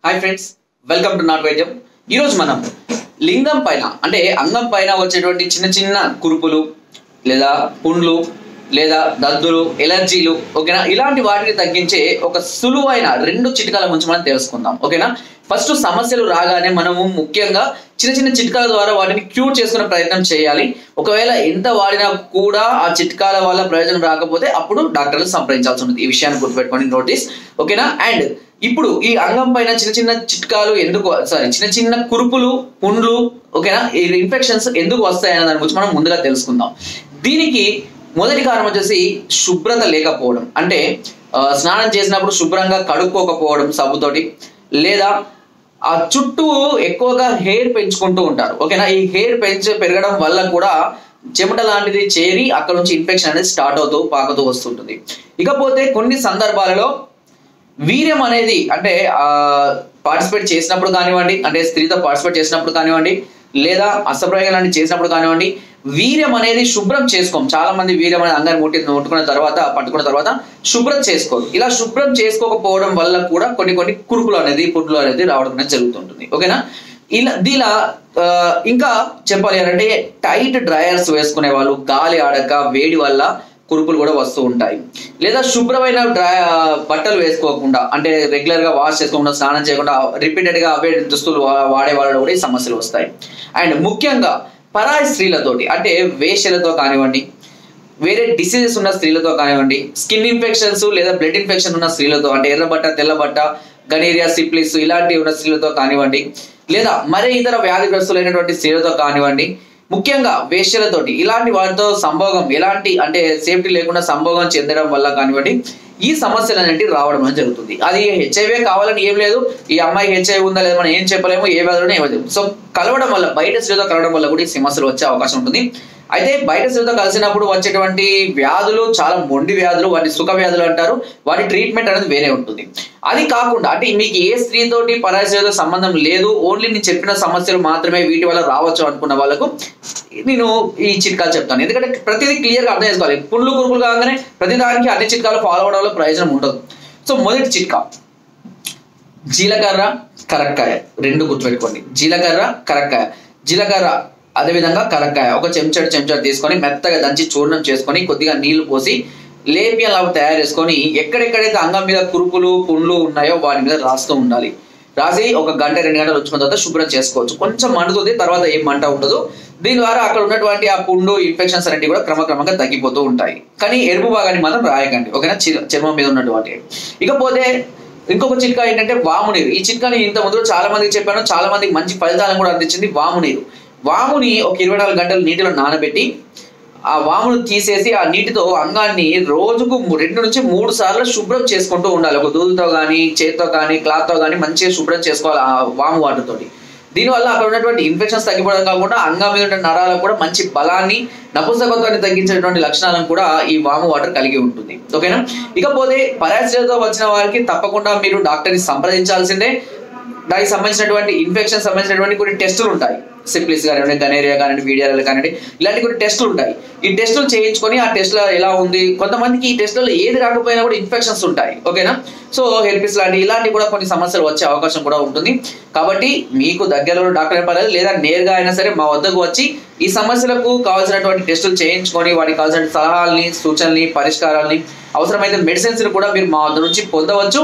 Hi friends, welcome to not వైద్యం. ఈరోజు మనం లింగం పైన అంటే అంగం పైన వచ్చేటువంటి చిన్న చిన్న కురుపులు లేదా పుండ్లు లేదా దద్దులు, ఎలర్జీలు, ఓకేనా, ఇలాంటి వాటిని తగ్గించే ఒక సులువైన 2 చిట్కాల గురించి మనం తెలుసుకుందాం. ఓకేనా, ఫస్ట్ సమస్యలు రాగానే మనము ముఖ్యంగా చిన్న చిన్న చిట్కాల ద్వారా వాటిని క్యూర్ చేసుకునే ప్రయత్నం చేయాలి. ఒకవేళ ఎంత వాడినా కూడా ఆ చిట్కాల వల్ల ప్రయోజనం రాకపోతే అప్పుడు డాక్టర్ని సంప్రదించాల్సి ఉంటుంది. ఈ విషయాన్ని గుర్తుపెట్టుకోండి, నోటీస్. ఓకేనా, అండ్ ఇప్పుడు ఈ అంగం పైన చిన్న చిన్న చిట్కాలు చిన్న చిన్న కురుపులు, పుండ్లు, ఓకేనా, ఈ ఇన్ఫెక్షన్స్ ఎందుకు వస్తాయనే దాని గురించి మనం ముందుగా తెలుసుకుందాం. దీనికి మొదటి కారణం వచ్చేసి శుభ్రత లేకపోవడం. అంటే స్నానం చేసినప్పుడు శుభ్రంగా కడుక్కోకపోవడం సబ్బుతోటి, లేదా ఆ చుట్టూ ఎక్కువగా హెయిర్ పెంచుకుంటూ ఉంటారు. ఓకేనా, ఈ హెయిర్ పెరగడం వల్ల కూడా చెమట లాంటిది చేరి అక్కడ నుంచి ఇన్ఫెక్షన్ అనేది స్టార్ట్ అవుతూ పాకుతూ వస్తుంటుంది. ఇకపోతే కొన్ని సందర్భాలలో వీర్యం అనేది అంటే పార్టిసిపేట్ చేసినప్పుడు కానివ్వండి, అంటే స్త్రీతో పార్టిసిపేట్ చేసినప్పుడు కానివ్వండి, లేదా అసప్రయోగాన్ని చేసినప్పుడు కానివ్వండి, వీర్యం అనేది శుభ్రం చేసుకోం. చాలా మంది వీర్యం అనేది అంగాన్ని పట్టుకున్న తర్వాత శుభ్రం చేసుకోరు. ఇలా శుభ్రం చేసుకోకపోవడం వల్ల కూడా కొన్ని కురుకులు అనేది, పుండ్లు అనేది రావడం అనేది జరుగుతుంటుంది. ఓకేనా, ఇలా ఇంకా చెప్పాలి అంటే టైట్ డ్రైయర్స్ వేసుకునే వాళ్ళు, గాలి ఆడక వేడి వల్ల కురుపులు కూడా వస్తూ ఉంటాయి. లేదా శుభ్రమైన బట్టలు వేసుకోకుండా, అంటే రెగ్యులర్ గా వాష్ చేసుకోకుండా, స్నానం చేయకుండా రిపీటెడ్ గా అవే దుస్తులు వాడే వాళ్ళు కూడా ఈ సమస్యలు వస్తాయి. అండ్ ముఖ్యంగా పరాయి స్త్రీలతోటి, అంటే వేశ్యలతో కానివ్వండి, వేరే డిసీజెస్ ఉన్న స్త్రీలతో కానివ్వండి, స్కిన్ ఇన్ఫెక్షన్స్ లేదా బ్లడ్ ఇన్ఫెక్షన్ ఉన్న స్త్రీలతో, అంటే ఎర్రబట్ట, తెల్లబట్ట, గనీరియా, సిప్లిస్ ఇలాంటివి ఉన్న స్త్రీలతో కానివ్వండి, లేదా మరే ఇతర వ్యాధిగ్రస్తులైనటువంటి స్త్రీలతో కానివ్వండి, ముఖ్యంగా వేశ్యలతోటి, ఇలాంటి వాటితో సంభోగం, ఎలాంటి అంటే సేఫ్టీ లేకుండా సంభోగం చెందడం వల్ల కానివ్వండి ఈ సమస్యలు అనేవి రావడం అనేది జరుగుతుంది. అది హెచ్ఐవే కావాలని ఏం లేదు, ఈ అమ్మాయికి హెచ్ఐవి ఉందా లేదా మనం ఏం చెప్పలేము, ఏ వ్యాధులు ఏమో. సో కలవడం వల్ల, బయట స్త్రీలతో కలవడం వల్ల కూడా ఈ సమస్యలు వచ్చే అవకాశం ఉంటుంది. అయితే బయట స్త్రీలతో కలిసినప్పుడు వచ్చేటువంటి వ్యాధులు చాలా మొండి వ్యాధులు, వాటి సుఖ వ్యాధులు అంటారు. వాటి ట్రీట్మెంట్ అనేది వేరే ఉంటుంది. అది కాకుండా అంటే మీకు ఏ స్త్రీతోటి పరాయి స్త్రీతో సంబంధం లేదు, ఓన్లీ నేను చెప్పిన సమస్యలు మాత్రమే వీటి వల్ల రావచ్చు అనుకున్న వాళ్ళకు నేను ఈ చిట్కాలు చెప్తాను. ఎందుకంటే ప్రతిదీ క్లియర్గా అర్థం చేసుకోవాలి. పుండ్లు కురుకులు కాగానే ప్రతిదానికి అన్ని చిట్కాలు ఫాలో అవడం వల్ల ప్రయోజనం ఉండదు. సో మొదటి చిట్కా జీలకర్ర, కరక్కాయ 2 గుర్తుపెట్టుకోండి. జీలకర్ర, కరక్కాయ. జీలకర్ర అదేవిధంగా కరక్కాయ ఒక చెంచాడు తీసుకొని మెత్తగా దంచి చూర్ణం చేసుకొని కొద్దిగా నీళ్లు పోసి లేపియన్ లాగా తయారు చేసుకొని ఎక్కడెక్కడైతే అంగం మీద కురుపులు, పుండ్లు ఉన్నాయో వాటి మీద రాస్తూ ఉండాలి. రాసి 1 గంట 2 గంటలు ఉంచుకున్న తర్వాత శుభ్రం చేసుకోవచ్చు. కొంచెం మండుతుంది, తర్వాత ఏం మంట ఉండదు. దీని ద్వారా అక్కడ ఉన్నటువంటి ఆ పుండు, ఇన్ఫెక్షన్స్ అనేవి కూడా క్రమక్రమంగా తగ్గిపోతూ ఉంటాయి. కానీ ఎరుపు భాగాన్ని మాత్రం రాయకండి, ఓకేనా, చర్మం మీద ఉన్నటువంటి. ఇకపోతే ఇంకొక చిట్కా ఏంటంటే వామునీరు. ఈ చిట్కాని ఇంత ముందు చాలా మందికి చెప్పాను, చాలా మందికి మంచి ఫలితాలను కూడా అందించింది. వాముని ఒక 24 గంటలు నీటిలో నానబెట్టి ఆ వామును తీసేసి ఆ నీటితో అంగాన్ని రోజుకు 2 నుంచి 3 సార్లు శుభ్రం చేసుకుంటూ ఉండాలి. ఒక దూదుతో కానీ, చేతితో కానీ, క్లాత్తో కానీ మంచిగా శుభ్రం చేసుకోవాలి ఆ వాము వాటర్ తోటి. దీనివల్ల అక్కడ ఉన్నటువంటి ఇన్ఫెక్షన్స్ తగ్గిపోవడం కాకుండా అంగం మీద ఉన్న నరాలకు కూడా మంచి బలాన్ని, నపుంసకత్వాన్ని తగ్గించేటువంటి లక్షణాలను కూడా ఈ వాము వాటర్ కలిగి ఉంటుంది. ఓకేనా, ఇకపోతే పరాయి స్త్రీలతో వచ్చిన వారికి తప్పకుండా మీరు డాక్టర్ని సంప్రదించాల్సిందే. దానికి సంబంధించినటువంటి ఇన్ఫెక్షన్ సంబంధించినటువంటి కొన్ని టెస్టులు ఉంటాయి. సిప్లిస్ కానివ్వండి, గనేరియా కానివ్వండి, వీడియాలు కానివ్వండి, ఇలాంటి కొన్ని టెస్టులు ఉంటాయి. ఈ టెస్టులు చేయించుకొని ఆ టెస్టులో ఎలా ఉంది, కొంతమందికి ఈ టెస్టులలో ఏది రాకపోయినా కూడా ఇన్ఫెక్షన్స్ ఉంటాయి. ఓకేనా, సో హెర్పిస్ ఇలాంటి కూడా కొన్ని సమస్యలు వచ్చే అవకాశం కూడా ఉంటుంది. కాబట్టి మీకు దగ్గరలో డాక్టర్ పర్లేదు, లేదా నేరుగా అయినా సరే మా వద్దకు వచ్చి ఈ సమస్యలకు కావాల్సినటువంటి టెస్టులు చేయించుకొని వాటికి కావాల్సిన సలహాలని, సూచనల్ని, పరిష్కారాలని, అవసరమైతే మెడిసిన్స్ కూడా మీరు మా వద్ద నుంచి పొందవచ్చు.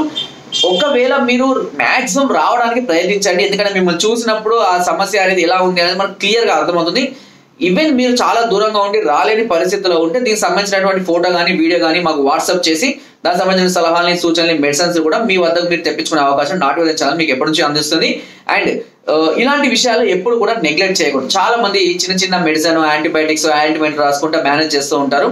ఒకవేళ మీరు మాక్సిమం రావడానికి ప్రయత్నించండి. ఎందుకంటే మిమ్మల్ని చూసినప్పుడు ఆ సమస్య అనేది ఎలా ఉంది అనేది మనకు క్లియర్గా అర్థమవుతుంది. ఈవెన్ మీరు చాలా దూరంగా ఉండి రాలేని పరిస్థితుల్లో ఉంటే దీనికి సంబంధించినటువంటి ఫోటో కానీ, వీడియో కానీ మాకు వాట్సాప్ చేసి దానికి సంబంధించిన సలహాలని, సూచనలు, మెడిసిన్స్ కూడా మీ వద్దకు మీరు తెప్పించుకునే అవకాశం నాట్ వైద్యం ఛానల్ మీకు ఎప్పటి నుంచి అందిస్తుంది. అండ్ ఇలాంటి విషయాలు ఎప్పుడు కూడా నెగ్లెక్ట్ చేయకూడదు. చాలా మంది చిన్న మెడిసిన్, యాంటీబయాటిక్స్, ఆయింట్మెంట్ రాసుకుంటూ మేనేజ్ చేస్తూ ఉంటారు.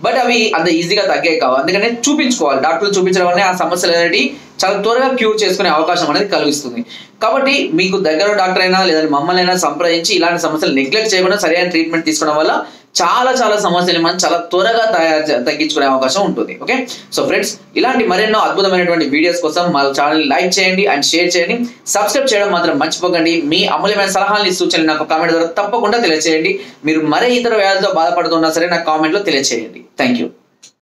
బట్ అవి అంత ఈజీగా తగ్గే కావు. అందుకనే చూపించుకోవాలి. డాక్టర్లు చూపించడం వల్ల ఆ సమస్యలు అనేవి చాలా త్వరగా క్యూర్ చేసుకునే అవకాశం అనేది కలిగిస్తుంది. కాబట్టి మీకు దగ్గర డాక్టర్ అయినా లేదా మమ్మల్ని అయినా సంప్రదించి ఇలాంటి సమస్యలు నెగ్లెక్ట్ చేయకుండా సరైన ట్రీట్మెంట్ తీసుకోవడం వల్ల చాలా సమస్యలు మనం చాలా త్వరగా తగ్గించుకునే అవకాశం ఉంటుంది. ఓకే, సో ఫ్రెండ్స్, ఇలాంటి మరెన్నో అద్భుతమైనటువంటి వీడియోస్ కోసం మా ఛానల్ లైక్ చేయండి అండ్ షేర్ చేయండి. సబ్స్క్రైబ్ చేయడం మాత్రం మర్చిపోకండి. మీ అమూల్యమైన సలహాలని, సూచనలు నాకు కామెంట్ ద్వారా తప్పకుండా తెలియజేయండి. మీరు మరే ఇతర వ్యాధులతో బాధపడుతున్నా సరే నాకు కామెంట్లో తెలియజేయండి. Thank you.